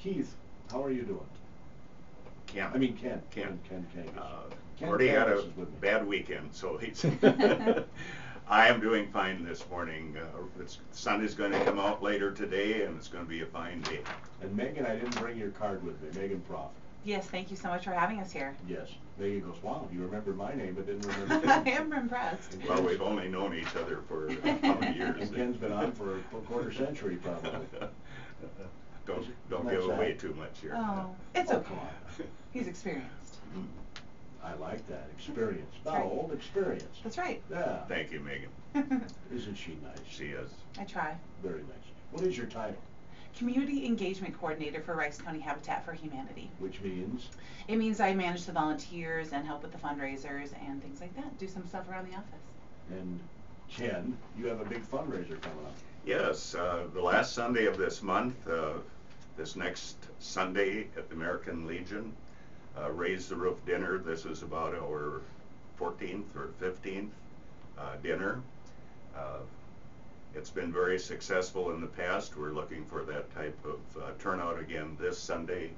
Keith, how are you doing? Ken. I mean Ken. Ken. Ken Already had Candace a is with me. bad weekend, so he's. I am doing fine this morning. The sun is going to come out later today, and it's going to be a fine day. And Megan, I didn't bring your card with me. Megan Prof. Yes, thank you so much for having us here. Yes. Megan goes, wow, you remembered my name, but didn't remember I Ken's. am impressed. Well, we've only known each other for how many years? And Ken's been on for a quarter century, probably. Don't give away too much here. Oh, it's Oh, okay. come on. He's experienced. I like that. Experience. Not Right. old, experience. That's right. Yeah. Thank you, Megan. Isn't she nice? She is. I try. Very nice. What is your title? Community Engagement Coordinator for Rice County Habitat for Humanity. Which means? It means I manage the volunteers and help with the fundraisers and things like that. Do some stuff around the office. And Ken, you have a big fundraiser coming up. Yes, the last Sunday of this month, this next Sunday at the American Legion, Raise the Roof dinner. This is about our 14th or 15th dinner. It's been very successful in the past. We're looking for that type of turnout again this Sunday.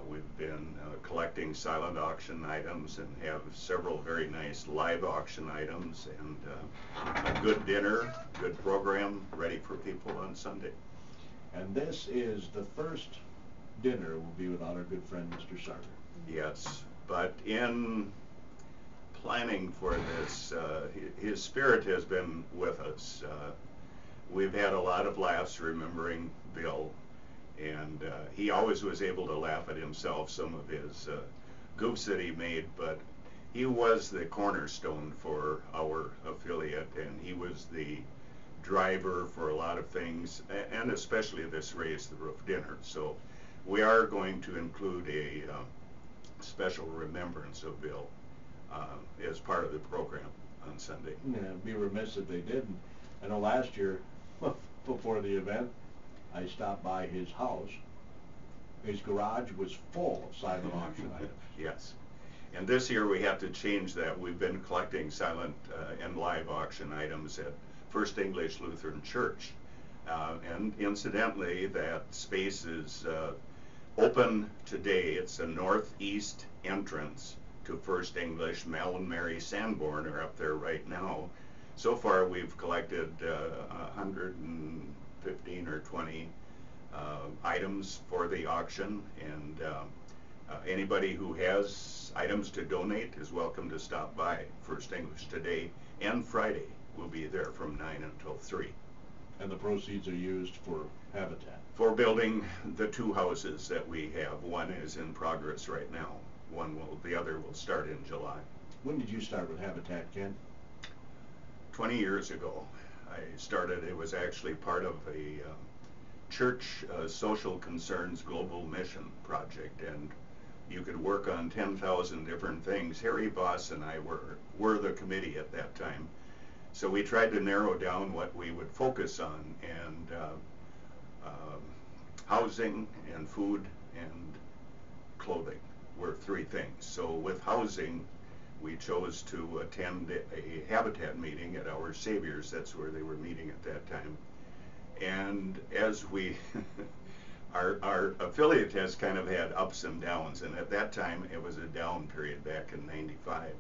We've been collecting silent auction items and have several very nice live auction items, and a good dinner, good program ready for people on Sunday. And this is the first dinner will be without our good friend Mr. Sarter. Yes, but in planning for this, his spirit has been with us. We've had a lot of laughs remembering Bill, and he always was able to laugh at himself, some of his goofs that he made, but he was the cornerstone for our affiliate, and he was the driver for a lot of things, and especially this Raise the Roof dinner. So we are going to include a special remembrance of Bill as part of the program on Sunday. Yeah, it'd be remiss if they didn't. I know last year, before the event, I stopped by his house. His garage was full of silent auction items. Yes. And this year we have to change that. We've been collecting silent and live auction items at First English Lutheran Church. And incidentally, that space is open today. It's a northeast entrance to First English. Mel and Mary Sanborn are up there right now. So far we've collected 115 or 20 items for the auction, and anybody who has items to donate is welcome to stop by First English today and Friday. We'll be there from 9 until 3. And the proceeds are used for Habitat. For building the 2 houses that we have. One is in progress right now. The other will start in July. When did you start with Habitat, Ken? 20 years ago. I started, it was actually part of a church social concerns global mission project, and you could work on 10,000 different things. Harry Voss and I were the committee at that time. So we tried to narrow down what we would focus on, and housing and food and clothing were 3 things. So with housing, we chose to attend a Habitat meeting at Our Savior's. That's where they were meeting at that time. And as we, our affiliate has kind of had ups and downs, and at that time it was a down period back in '95.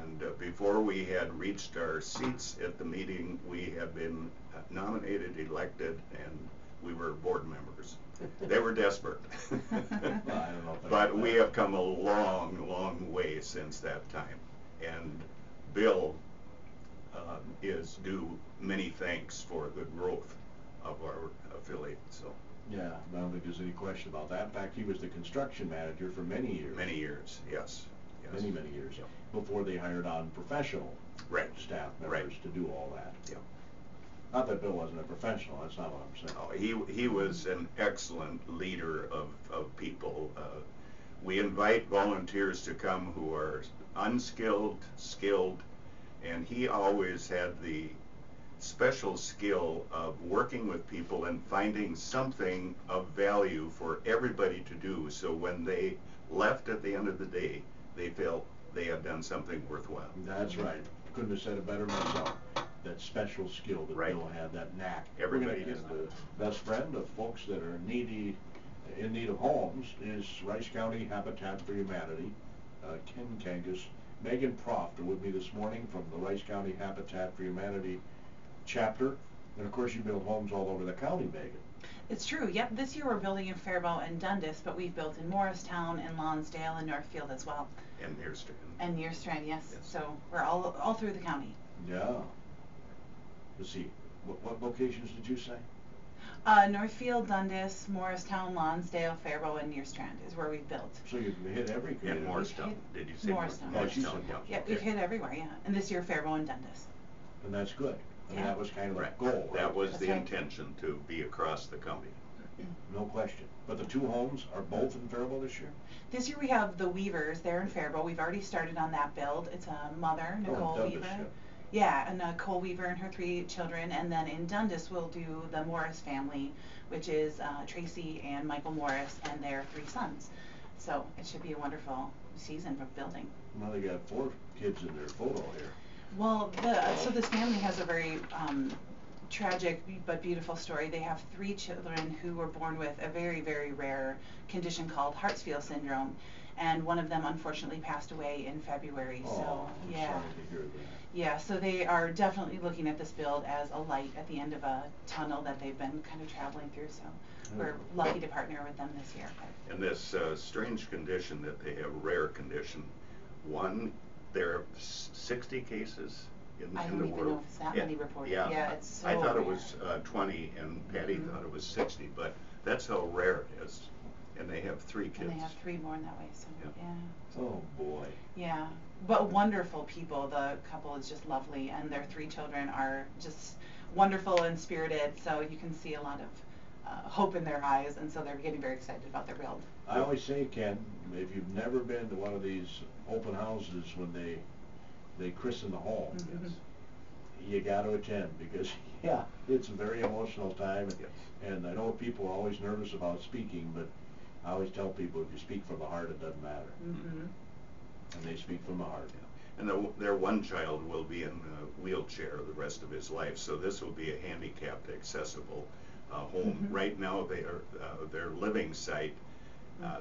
And before we had reached our seats at the meeting, we had been nominated, elected, and we were board members. They were desperate. Well, I don't know if But we have come a long, long way since that time. And Bill is due many thanks for the growth of our affiliate. So. Yeah, I don't think there's any question about that. In fact, he was the construction manager for many years. Many years, yes. Yes. Many years. Yep. Before they hired on professional staff members to do all that. Yeah. Not that Bill wasn't a professional, that's not what I'm saying. Oh, he was an excellent leader of people. We invite volunteers to come who are unskilled, skilled, and he always had the special skill of working with people and finding something of value for everybody to do, so when they left at the end of the day, they felt they had done something worthwhile. That's right. Couldn't have said it better myself. That special skill that Bill had, that knack. Everybody We're gonna has get the best friend of folks that are needy in need of homes is Rice County Habitat for Humanity. Ken Kangas, Megan Proft are with me this morning from the Rice County Habitat for Humanity chapter. And of course you build homes all over the county, Megan. It's true, yep. This year we're building in Faribault and Dundas, but we've built in Morristown and Lonsdale and Northfield as well. And Nearstrand. And Nearstrand, yes. So we're all through the county. Yeah. Let's see, what locations did you say? Northfield, Dundas, Morristown, Lonsdale, Faribault, and Nearstrand is where we've built. So you've hit every And community. Morristown. Did you say Morristown. Morristown? Yeah. Yep, we've hit everywhere, yeah. And this year Faribault and Dundas. And that's good. I mean, Yeah. that was kind of Right. a goal, right? That was That's the right. intention, to be across the county. No question. But the two homes are both in Faribault this year? This year we have the Weavers there in Faribault. We've already started on that build. It's a mother, Nicole Dundas, Weaver. yeah. Yeah, and Nicole Weaver and her 3 children. And then in Dundas we'll do the Morris family, which is Tracy and Michael Morris and their 3 sons. So it should be a wonderful season for building. Well, they got 4 kids in their photo here. Well, so this family has a very tragic but beautiful story. They have 3 children who were born with a very, very rare condition called Hartsfield syndrome, and one of them unfortunately passed away in February. Oh, So I'm yeah, sorry to hear that. yeah. So they are definitely looking at this build as a light at the end of a tunnel that they've been kind of traveling through. So we're lucky to partner with them this year. And this strange condition that they have, rare condition, there are 60 cases in I the don't world. even know if it's that many reported. Yeah, it's so I thought it rare. was 20, and Patty thought it was 60, but that's how rare it is. And they have 3 kids. And they have 3 more in that way. So Yep. yeah. Oh, boy. Yeah, but wonderful people. The couple is just lovely, and their 3 children are just wonderful and spirited, so you can see a lot of hope in their eyes, and so they're getting very excited about their build. I always say, Ken, if you've never been to one of these open houses when they christen the home, Mhm. you got to attend, because yeah, it's a very emotional time. Yes. And I know people are always nervous about speaking, but I always tell people, if you speak from the heart, it doesn't matter. Mm-hmm. And they speak from the heart. And their one child will be in a wheelchair the rest of his life, so this will be a handicapped accessible home. Mhm. Right now, their living site,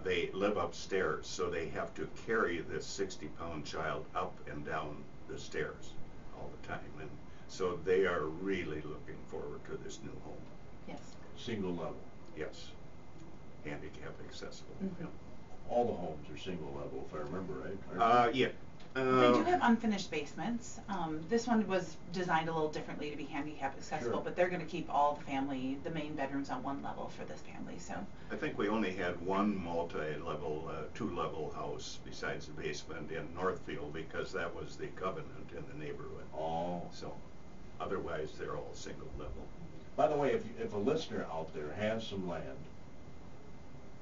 they live upstairs, so they have to carry this 60-pound child up and down the stairs all the time. And so they are really looking forward to this new home. Yes. Single level. Yes, handicap accessible. Mhm. Yeah. All the homes are single level, if I remember right. Yeah. They do have unfinished basements. This one was designed a little differently to be handicap accessible, Sure. but they're going to keep all the main bedrooms on one level for this family. So. I think we only had one multi-level, 2-level house besides the basement in Northfield, because that was the covenant in the neighborhood. Oh. So otherwise they're all single level. By the way, if a listener out there has some land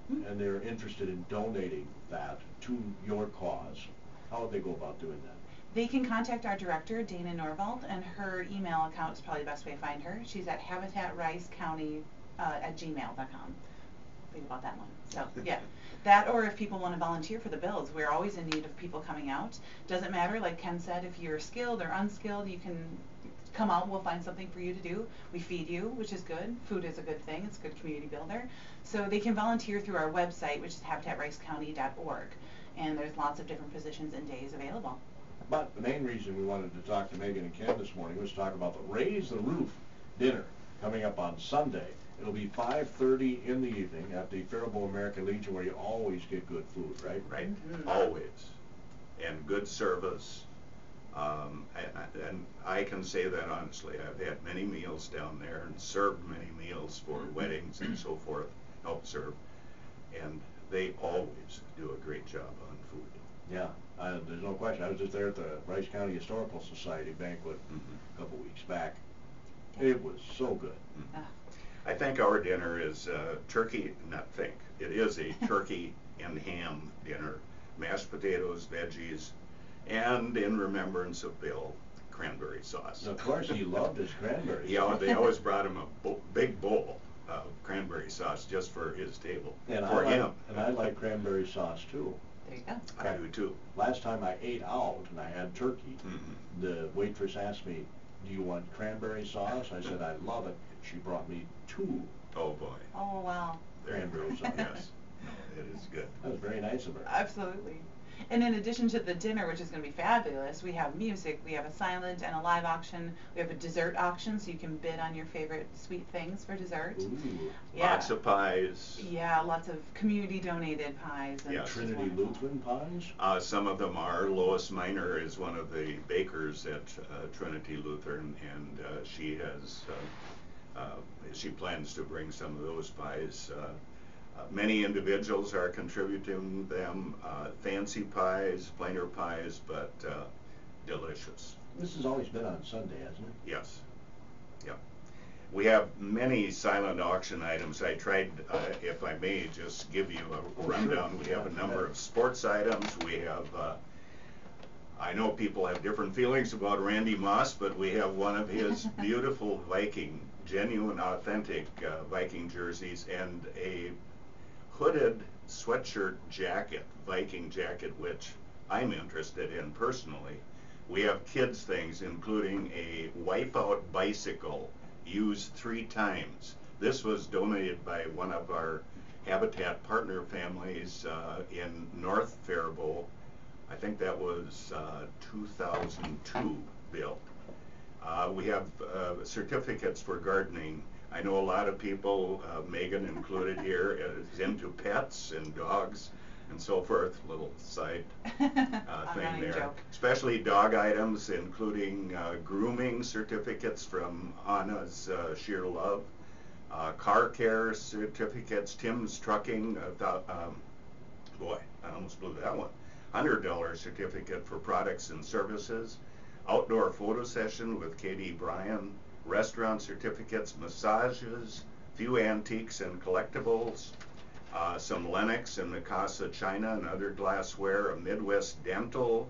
and they're interested in donating that to your cause, how would they go about doing that? They can contact our director, Dana Norvald, and her email account is probably the best way to find her. She's at habitatricecounty at gmail.com. Think about that one. So, yeah. That, or if people want to volunteer for the builds, we're always in need of people coming out. Doesn't matter, like Ken said, if you're skilled or unskilled, you can come out and we'll find something for you to do. We feed you, which is good. Food is a good thing. It's a good community builder. So they can volunteer through our website, which is habitatricecounty.org. And there's lots of different positions and days available. But the main reason we wanted to talk to Megan and Ken this morning was talk about the Raise the Roof dinner coming up on Sunday. It'll be 5:30 in the evening at the Faribault American Legion, where you always get good food, right? Right, Mhm. always. And good service. And I can say that honestly. I've had many meals down there and served many meals for weddings and so forth, helped serve. And they always do a great job on food. Yeah, there's no question. I was just there at the Rice County Historical Society banquet a couple weeks back. It was so good. I think our dinner is it is a turkey and ham dinner, mashed potatoes, veggies, and in remembrance of Bill, cranberry sauce. And of course, he loved his cranberry Yeah, sauce. they always brought him a big bowl of cranberry sauce just for his table, And for him. And I like cranberry sauce too. There you go. I do too. Last time I ate out and I had turkey, Mhm. the waitress asked me, "Do you want cranberry sauce?" I said, "I love it." She brought me 2. Oh boy. Oh, wow. cranberry sauce. Yes, no, it is good. That was very nice of her. Absolutely. And in addition to the dinner, which is going to be fabulous, we have music, we have a silent and a live auction, we have a dessert auction, so you can bid on your favorite sweet things for dessert. Ooh. Yeah. Lots of pies. Yeah, lots of community donated pies. And Yeah. it's Trinity wonderful. Lutheran pies? Some of them are. Lois Miner is one of the bakers at Trinity Lutheran, and she plans to bring some of those pies. Many individuals are contributing them. Fancy pies, plainer pies, but delicious. This has always been on Sunday, hasn't it? Yes. Yep. We have many silent auction items. I tried, if I may, just give you a rundown. We have a number of sports items. We have, I know people have different feelings about Randy Moss, but we have one of his beautiful Viking, genuine, authentic Viking jerseys, and a hooded sweatshirt jacket, Viking jacket, which I'm interested in personally. We have kids things, including a Wipeout bicycle used 3 times. This was donated by one of our Habitat partner families in North Faribault. I think that was 2002 built. We have certificates for gardening. I know a lot of people, Megan included here, is into pets and dogs and so forth. Little side thing there. Joke. Especially dog items, including grooming certificates from Anna's Sheer Love, car care certificates, Tim's Trucking. Boy, I almost blew that one. $100 certificate for products and services. Outdoor photo session with KD Bryan. Restaurant certificates, massages, few antiques and collectibles, some Lenox and Mikasa china and other glassware, a Midwest dental,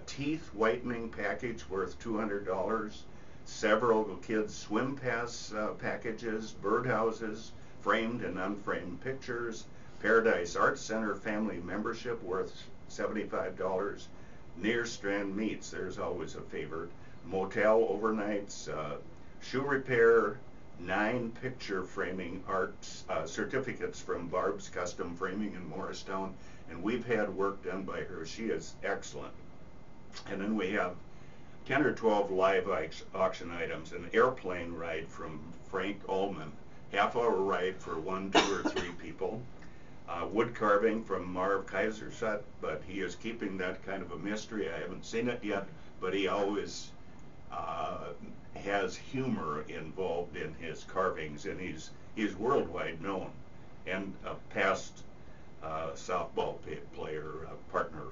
teeth whitening package worth $200, several kids swim pass packages, birdhouses, framed and unframed pictures, Paradise Arts Center family membership worth $75, Near Strand Meats, there's always a favorite, motel overnights, shoe repair, 9 picture framing arts certificates from Barb's Custom Framing in Morristown, and we've had work done by her. She is excellent. And then we have 10 or 12 live auction items, an airplane ride from Frank Ullman, half-hour ride for 1, 2, or 3 people. Wood carving from Marv Kaiserschat, but he is keeping that kind of a mystery. I haven't seen it yet, but he always has humor involved in his carvings, and he's worldwide known, and a past softball player, partner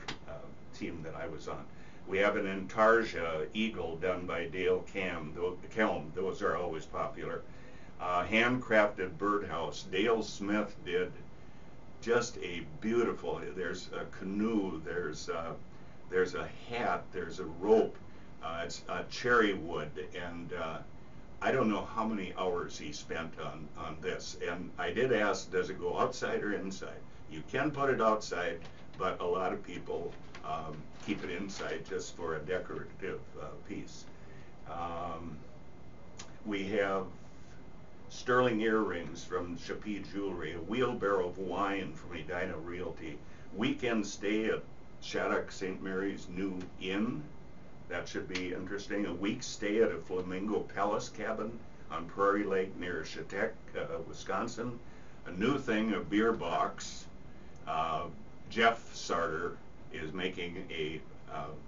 team that I was on. We have an Intarsia eagle done by Dale Kelm. Those are always popular. Handcrafted birdhouse. Dale Smith did just a beautiful, there's a canoe, there's a hat, there's a rope, it's cherry wood, and I don't know how many hours he spent on this. And I did ask, does it go outside or inside? You can put it outside, but a lot of people keep it inside just for a decorative piece. We have sterling earrings from Chappie Jewelry, a wheelbarrow of wine from Edina Realty, weekend stay at Shattuck St. Mary's New Inn. That should be interesting. A week's stay at a Flamingo Palace cabin on Prairie Lake near Chautauqua, Wisconsin. A new thing, a beer box. Jeff Sarter is making a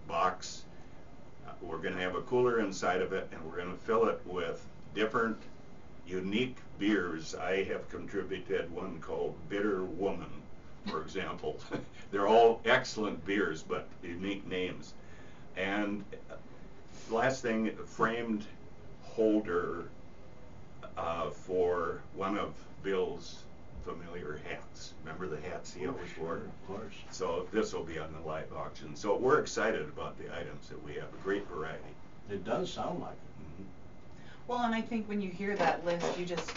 box. We're going to have a cooler inside of it, and we're going to fill it with different unique beers. I have contributed one called Bitter Woman, for example. They're all excellent beers, but unique names. And last thing, framed holder for one of Bill's familiar hats. Remember the hats he always wore? Of course. So this will be on the live auction. So we're excited about the items that we have, a great variety. It does sound like it. Well, and I think when you hear that list, you just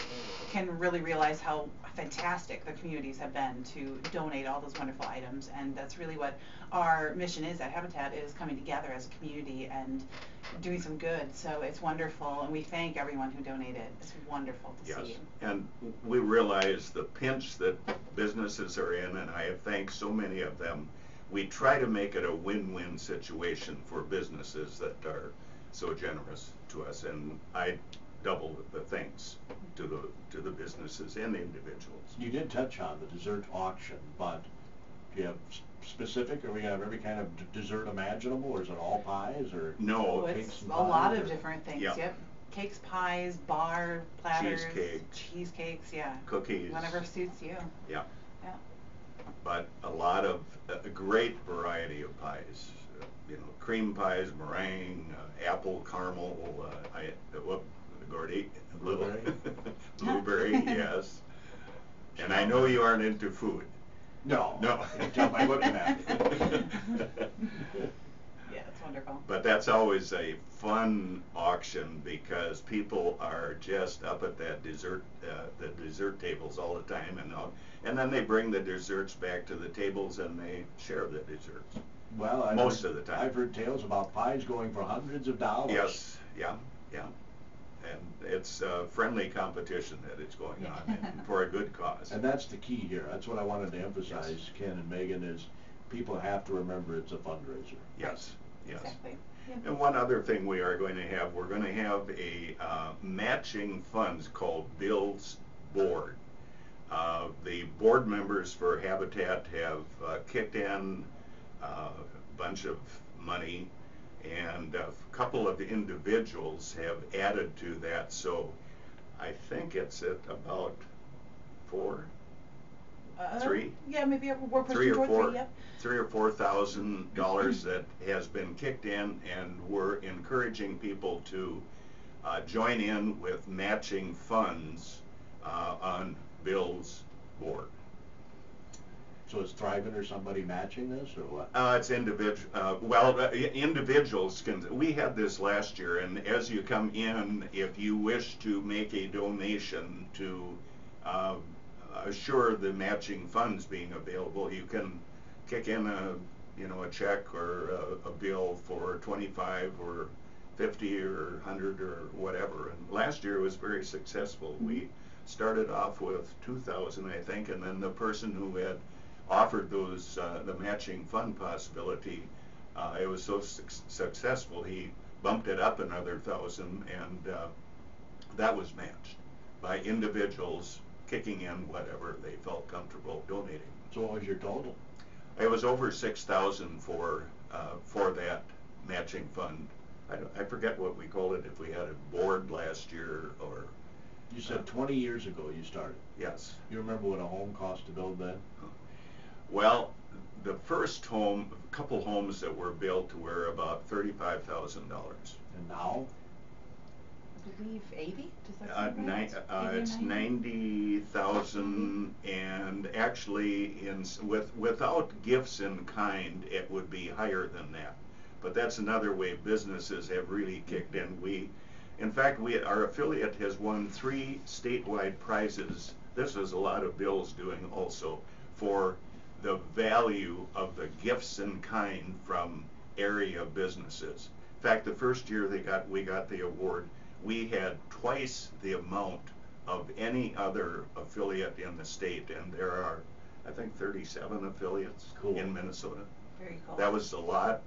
can really realize how fantastic the communities have been to donate all those wonderful items, and that's really what our mission is at Habitat, is coming together as a community and doing some good. So it's wonderful, and we thank everyone who donated. It's wonderful to Yes, see. and we realize the pinch that businesses are in, and I have thanked so many of them. We try to make it a win-win situation for businesses that are so generous to us, and I double the thanks to the businesses and the individuals. You did touch on the dessert auction, but do you have specific, or we have every kind of dessert imaginable, or is it all pies, or? No, Oh, cakes it's and a lot pies, of or- different things. Yeah. Yep. Cakes, pies, bar platters, Cheesecakes. yeah. cookies. Whatever suits you. Yeah, Yeah. but a lot of, a great variety of pies. You know, cream pies, meringue, apple caramel, Gordy, little blueberry, yes. And I know you aren't into food. No. No. You can tell by looking at it. Yeah, it's wonderful. But that's always a fun auction because people are just up at that the dessert tables all the time, and then they bring the desserts back to the tables and they share the desserts. Well, Most of the time. I've heard tales about pies going for hundreds of dollars. Yes, yeah. And it's a friendly competition that is going on, and for a good cause. And that's the key here. That's what I wanted to emphasize, Yes. Ken and Megan, is people have to remember it's a fundraiser. Yes, yes. Exactly. Yeah. And one other thing we are going to have, we're going to have a matching funds called Bill's Board. The board members for Habitat have kicked in a bunch of money, and a couple of individuals have added to that, so I think it's at about three? Yeah, maybe we're pushing Three or toward four, three, yep. $3,000 that has been kicked in, and we're encouraging people to join in with matching funds on Bill's board. So is Thrivent or somebody matching this, or what? It's individuals can. We had this last year, and as you come in, if you wish to make a donation to assure the matching funds being available, you can kick in a check or a bill for 25 or 50 or 100 or whatever. And last year was very successful. We started off with 2,000, I think, and then the person who had offered those the matching fund possibility, it was so successful, he bumped it up another 1,000, and that was matched by individuals kicking in whatever they felt comfortable donating. So what was your total? It was over 6,000 for that matching fund. I forget what we called it, if we had a board last year or. You said 20 years ago you started. Yes. You remember what a home cost to build then? Well, the first couple homes that were built were about $35,000. And now? I believe 80? Does that sound right? It's 90,000, and actually, without gifts in kind, it would be higher than that. But that's another way businesses have really kicked in. In fact, our affiliate has won 3 statewide prizes. This is a lot of Bill's doing also, for the value of the gifts in kind from area businesses. In fact, the first year we got the award, we had twice the amount of any other affiliate in the state, and there are, I think, 37 affiliates in Minnesota. Very cool. That was a lot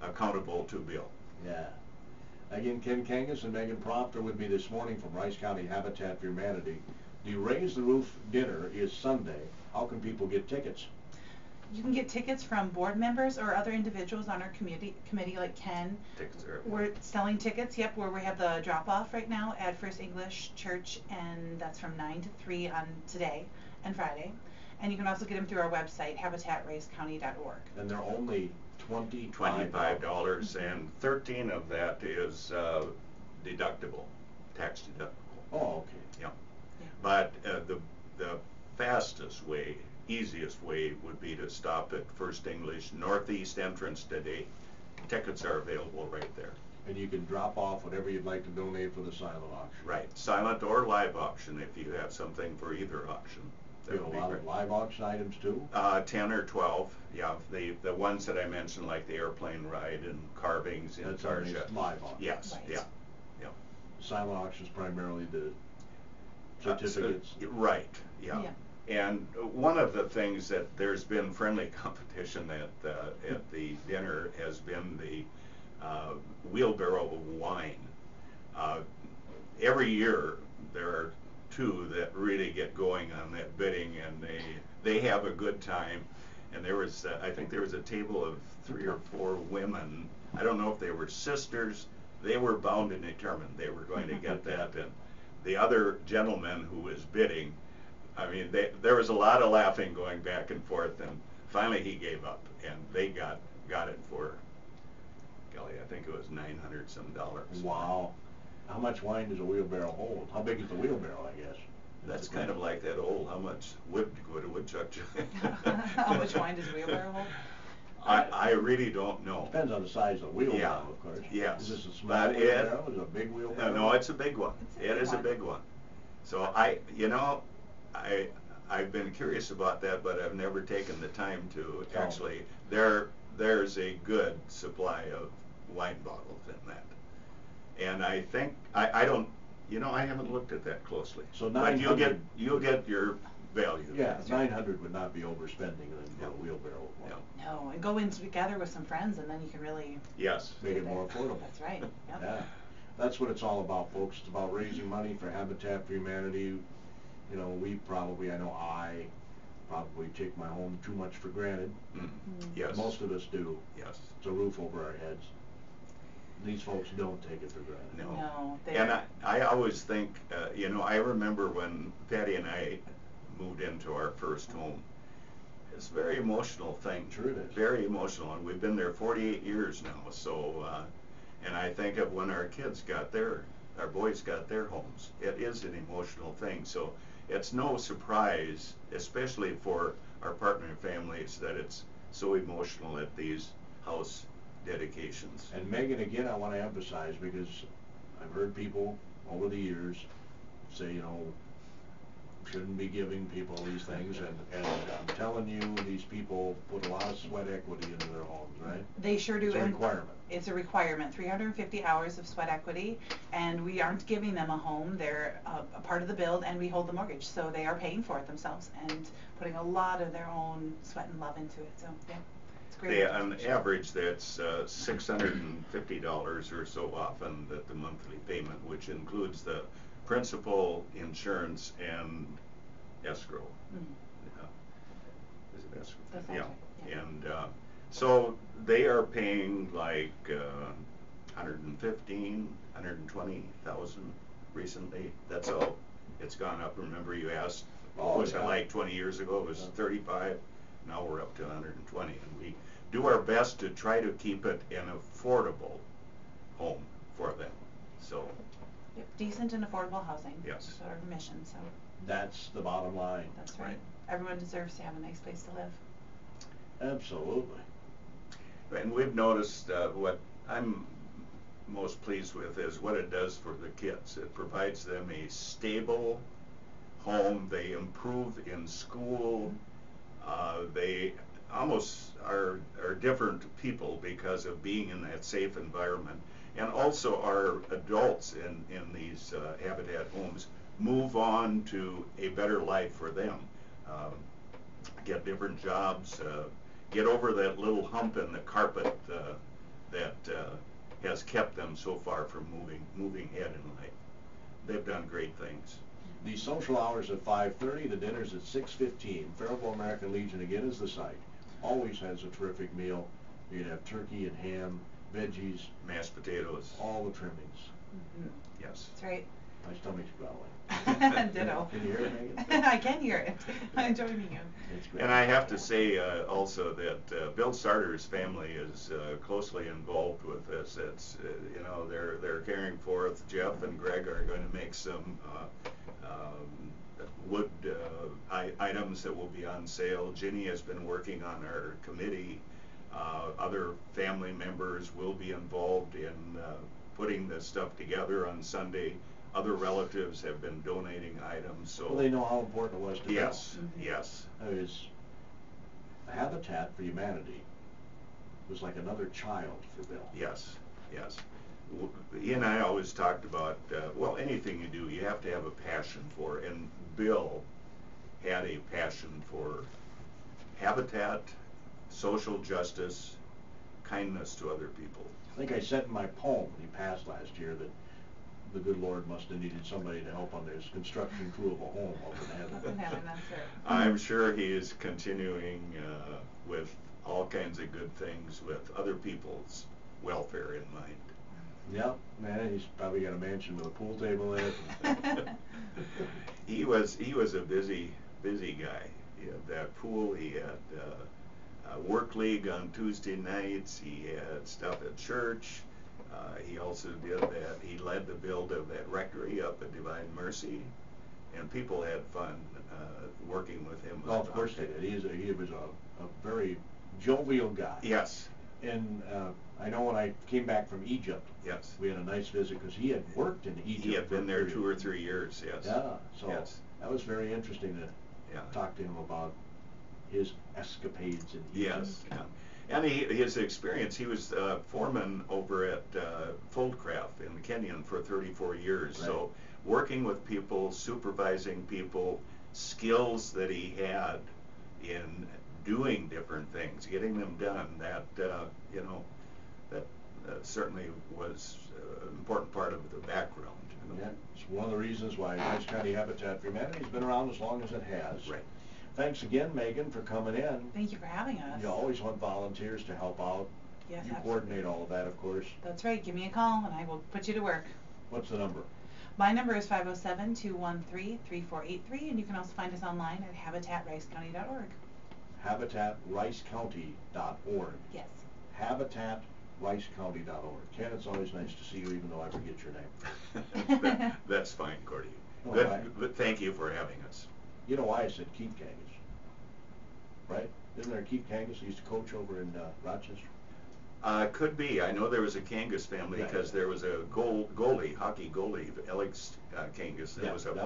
accountable to Bill. Yeah. Again, Ken Kangas and Megan Proft are with me this morning from Rice County Habitat for Humanity. The Raise the Roof dinner is Sunday. How can people get tickets? You can get tickets from board members or other individuals on our committee like Ken. Tickets are We're selling tickets, yep, where we have the drop-off right now at First English Church, and that's from 9 to 3 on today and Friday. And you can also get them through our website, habitatracecounty.org. And they're only $25. $25, and 13 of that is deductible, tax deductible. Oh, okay. Yeah. But the fastest way, easiest way would be to stop at First English Northeast entrance today. Tickets are available right there. And you can drop off whatever you'd like to donate for the silent auction. Right, silent or live auction if you have something for either auction. You have a lot of live auction items too? 10 or 12, yeah. The ones that I mentioned, like the airplane ride and carvings in Tarsha. That's live auction. Yes, Right. yeah, yeah. Silent auction is primarily the certificates. Right, yeah. And one of the things that there's been friendly competition at the dinner has been the wheelbarrow of wine. Every year there are two that really get going on that bidding, and they have a good time. And there was I think there was a table of 3 or 4 women. I don't know if they were sisters. They were bound and determined they were going to get that. And the other gentleman who was bidding, I mean, there was a lot of laughing going back and forth, and finally he gave up, and they got it for, golly, I think it was $900 some. Wow. How much wine does a wheelbarrow hold? How big is the wheelbarrow, I guess? That's kind of like that old, how much wood would a woodchuck chuck? How much wine does a wheelbarrow hold? I really don't know. Depends on the size of the wheelbarrow, Yeah. of course. Yes. Is this a small wheelbarrow? Is it a big wheelbarrow? No, it's a big one. It's a It big is a one. big one. So I've been curious about that, but I've never taken the time to actually. There's a good supply of wine bottles in that, and I think I don't. I haven't looked at that closely. So but 900 you'll get your value. Yeah, 900 would not be overspending a wheelbarrow of wine. No, and go in together with some friends, and then you can really Yes. Make it more affordable. That's right. Yep. Yeah, that's what it's all about, folks. It's about raising money for Habitat for Humanity. I know I probably take my home too much for granted. Yes. Most of us do. Yes. It's a roof over our heads. These folks don't take it for granted. No, And I always think, I remember when Patty and I moved into our first home. It's a very emotional thing. Sure it is. Very emotional, and we've been there 48 years now. So, and I think of when our boys got their homes. It is an emotional thing. So it's no surprise, especially for our partner families, that it's so emotional at these house dedications. And Megan, again, I want to emphasize, because I've heard people over the years say, shouldn't be giving people these things, and I'm telling you, these people put a lot of sweat equity into their homes, right? They sure do. It's a requirement. It's a requirement, 350 hours of sweat equity, and we aren't giving them a home. They're a part of the build, and we hold the mortgage, so they are paying for it themselves and putting a lot of their own sweat and love into it. So yeah, it's great. On average, that's $650 or so often that the monthly payment, which includes the principal, insurance, and escrow. Is it escrow? That's Yeah. right, yeah. And so they are paying like 115, 120,000 recently. That's all. It's gone up. Remember, you asked, what was it like 20 years ago? It was 35. Now we're up to 120, and we do our best to try to keep it an affordable home for them. So. Yep, decent and affordable housing. Yes. That's our mission. So That's the bottom line. that's right. Everyone deserves to have a nice place to live. Absolutely. And we've noticed what I'm most pleased with is what it does for the kids. It provides them a stable home. They improve in school. They almost are different people because of being in that safe environment. And also our adults in these Habitat homes move on to a better life for them. Get different jobs, get over that little hump in the carpet that has kept them so far from moving ahead in life. They've done great things. The social hours at 5:30, the dinner's at 6:15. Faribault American Legion again is the site. Always has a terrific meal. You can have turkey and ham, veggies, Mashed potatoes. all the trimmings. Yes. That's right. My stomach's growling. Ditto. Can you hear it, Megan? I can hear it. I'm joining you. It's great. And I have to say also that Bill Sarter's family is closely involved with this. It's they're carrying forth. Jeff and Greg are going to make some wood items that will be on sale. Ginny has been working on our committee Other family members will be involved in putting this stuff together on Sunday. Other relatives have been donating items, so. Well, they know how important it was to Yes, Mhm. yes. Bill. It was Habitat for Humanity was like another child for Bill. Yes, yes. He and I always talked about, well, anything you do, you have to have a passion for, and Bill had a passion for habitat, social justice, kindness to other people. I think I said in my poem when he passed last year that the good Lord must have needed somebody to help on his construction crew of a home up in heaven. Up in heaven, that's it. I'm sure he is continuing with all kinds of good things with other people's welfare in mind. Yep, man, he's probably got a mansion with a pool table in it. He was a busy guy. He had that pool. He had work league on Tuesday nights. He had stuff at church. He also did that. He led the build of that rectory up at Divine Mercy, and people had fun working with him. Well, of course they did. He was a very jovial guy. Yes. And I know when I came back from Egypt, Yes. we had a nice visit because he had worked in Egypt. He had been there for a 2 or 3 years. Yes. Yeah, so Yes. that was very interesting to Yeah. talk to him about his escapades in Egypt. Yes, yeah. And his experience, he was foreman over at Foldcraft in Kenyon for 34 years. Right. So working with people, supervising people, skills that he had in doing different things, getting them done, that, that certainly was an important part of the background. Yeah, it's one of the reasons why Rice County Habitat for Humanity has been around as long as it has. Right. Thanks again, Megan, for coming in. Thank you for having us. You always want volunteers to help out. Yes, You absolutely. coordinate all of that, of course. That's right. Give me a call and I will put you to work. What's the number? My number is 507-213-3483, and you can also find us online at habitatricecounty.org. HabitatRiceCounty.org. Yes. HabitatRiceCounty.org. Ken, it's always nice to see you, even though I forget your name. That's fine, Gordy. All Good. right. But thank you for having us. You know why I said Keith Kangas, right? Isn't there a Keith Kangas who used to coach over in Rochester? Could be. I know there was a Kangas family Yeah. because there was a hockey goalie, Alex Kangas, that Yeah, was up that